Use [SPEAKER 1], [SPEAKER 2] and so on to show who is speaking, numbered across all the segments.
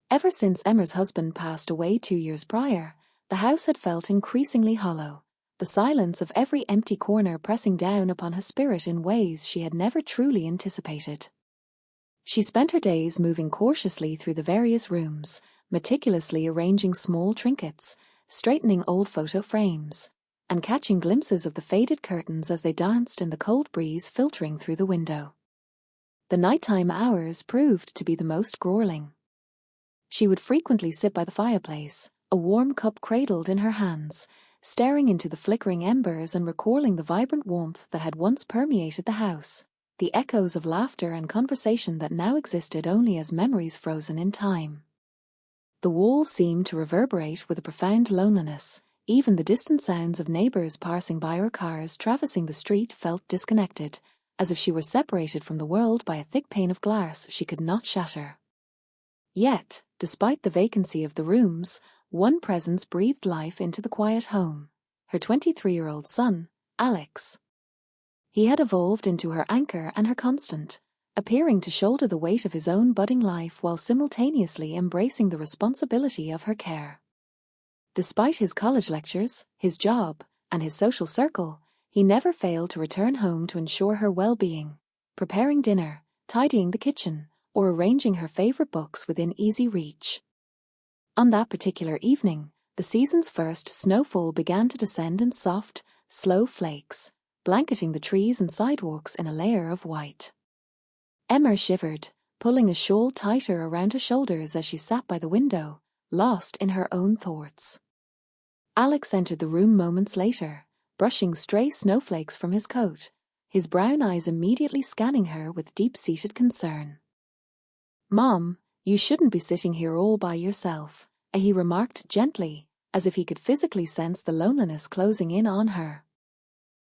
[SPEAKER 1] Ever since Emma's husband passed away 2 years prior, the house had felt increasingly hollow, the silence of every empty corner pressing down upon her spirit in ways she had never truly anticipated. She spent her days moving cautiously through the various rooms, meticulously arranging small trinkets, straightening old photo frames, and catching glimpses of the faded curtains as they danced in the cold breeze filtering through the window. The nighttime hours proved to be the most grueling. She would frequently sit by the fireplace, a warm cup cradled in her hands, staring into the flickering embers and recalling the vibrant warmth that had once permeated the house, the echoes of laughter and conversation that now existed only as memories frozen in time. The walls seemed to reverberate with a profound loneliness. Even the distant sounds of neighbors passing by or cars traversing the street felt disconnected, as if she were separated from the world by a thick pane of glass she could not shatter. Yet, despite the vacancy of the rooms, one presence breathed life into the quiet home: her 23-year-old son, Alex. He had evolved into her anchor and her constant, appearing to shoulder the weight of his own budding life while simultaneously embracing the responsibility of her care. Despite his college lectures, his job, and his social circle, he never failed to return home to ensure her well-being, preparing dinner, tidying the kitchen, or arranging her favorite books within easy reach. On that particular evening, the season's first snowfall began to descend in soft, slow flakes, blanketing the trees and sidewalks in a layer of white. Emma shivered, pulling a shawl tighter around her shoulders as she sat by the window, lost in her own thoughts. Alex entered the room moments later, brushing stray snowflakes from his coat, his brown eyes immediately scanning her with deep-seated concern. "Mom, you shouldn't be sitting here all by yourself," he remarked gently, as if he could physically sense the loneliness closing in on her.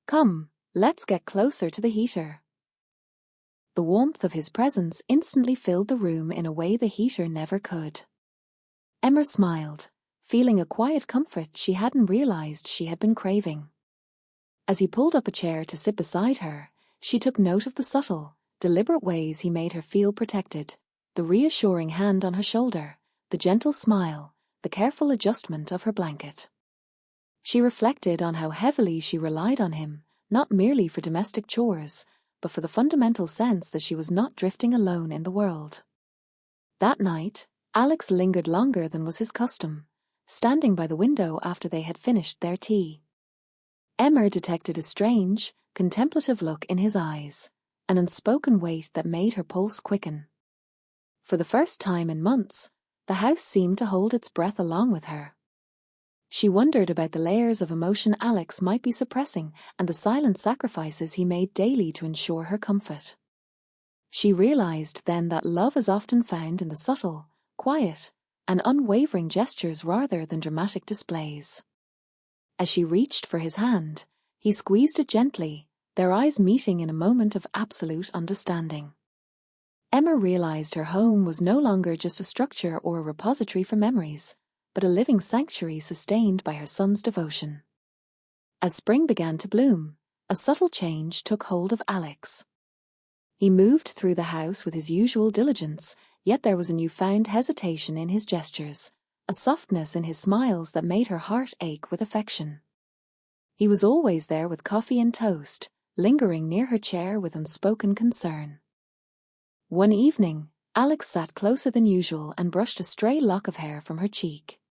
[SPEAKER 1] "Come, let's get closer to the heater." The warmth of his presence instantly filled the room in a way the heater never could. Emma smiled, feeling a quiet comfort she hadn't realized she had been craving. As he pulled up a chair to sit beside her, she took note of the subtle, deliberate ways he made her feel protected: the reassuring hand on her shoulder, the gentle smile, the careful adjustment of her blanket. She reflected on how heavily she relied on him, not merely for domestic chores, but for the fundamental sense that she was not drifting alone in the world. That night, Alex lingered longer than was his custom, standing by the window after they had finished their tea. Emma detected a strange, contemplative look in his eyes, an unspoken weight that made her pulse quicken. For the first time in months, the house seemed to hold its breath along with her. She wondered about the layers of emotion Alex might be suppressing and the silent sacrifices he made daily to ensure her comfort. She realized then that love is often found in the subtle, quiet, and unwavering gestures rather than dramatic displays. As she reached for his hand, he squeezed it gently, their eyes meeting in a moment of absolute understanding. Emma realized her home was no longer just a structure or a repository for memories, but a living sanctuary sustained by her son's devotion. As spring began to bloom, a subtle change took hold of Alex. He moved through the house with his usual diligence, yet there was a newfound hesitation in his gestures, a softness in his smiles that made her heart ache with affection. He was always there with coffee and toast, lingering near her chair with unspoken concern. One evening, Alex sat closer than usual and brushed a stray lock of hair from her cheek.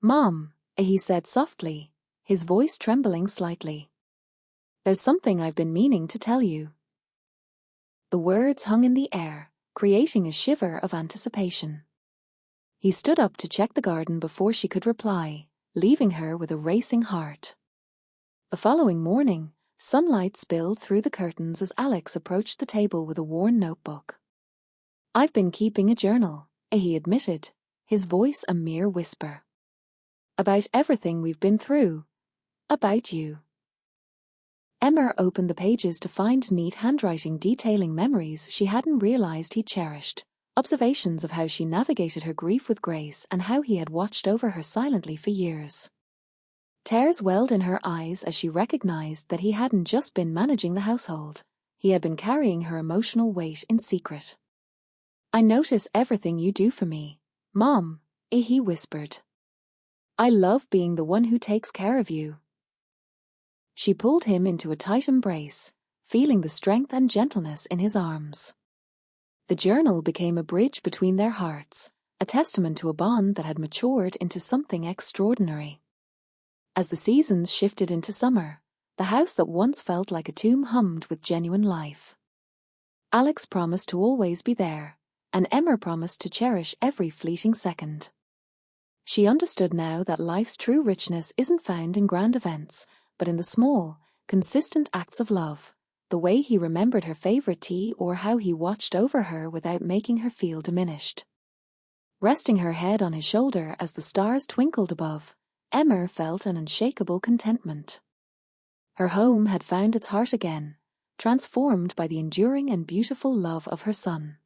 [SPEAKER 1] "Mom," he said softly, his voice trembling slightly. "There's something I've been meaning to tell you." The words hung in the air, creating a shiver of anticipation. He stood up to check the garden before she could reply, leaving her with a racing heart. The following morning, sunlight spilled through the curtains as Alex approached the table with a worn notebook. "I've been keeping a journal," he admitted, his voice a mere whisper. "About everything we've been through. About you." Emma opened the pages to find neat handwriting detailing memories she hadn't realized he cherished, observations of how she navigated her grief with grace and how he had watched over her silently for years. Tears welled in her eyes as she recognized that he hadn't just been managing the household, he had been carrying her emotional weight in secret. "I notice everything you do for me, "Mom," he whispered. "I love being the one who takes care of you." She pulled him into a tight embrace, feeling the strength and gentleness in his arms. The journal became a bridge between their hearts, a testament to a bond that had matured into something extraordinary. As the seasons shifted into summer, the house that once felt like a tomb hummed with genuine life. Alex promised to always be there, and Emma promised to cherish every fleeting second. She understood now that life's true richness isn't found in grand events, but in the small, consistent acts of love, the way he remembered her favorite tea or how he watched over her without making her feel diminished. Resting her head on his shoulder as the stars twinkled above, Emma felt an unshakable contentment. Her home had found its heart again, transformed by the enduring and beautiful love of her son.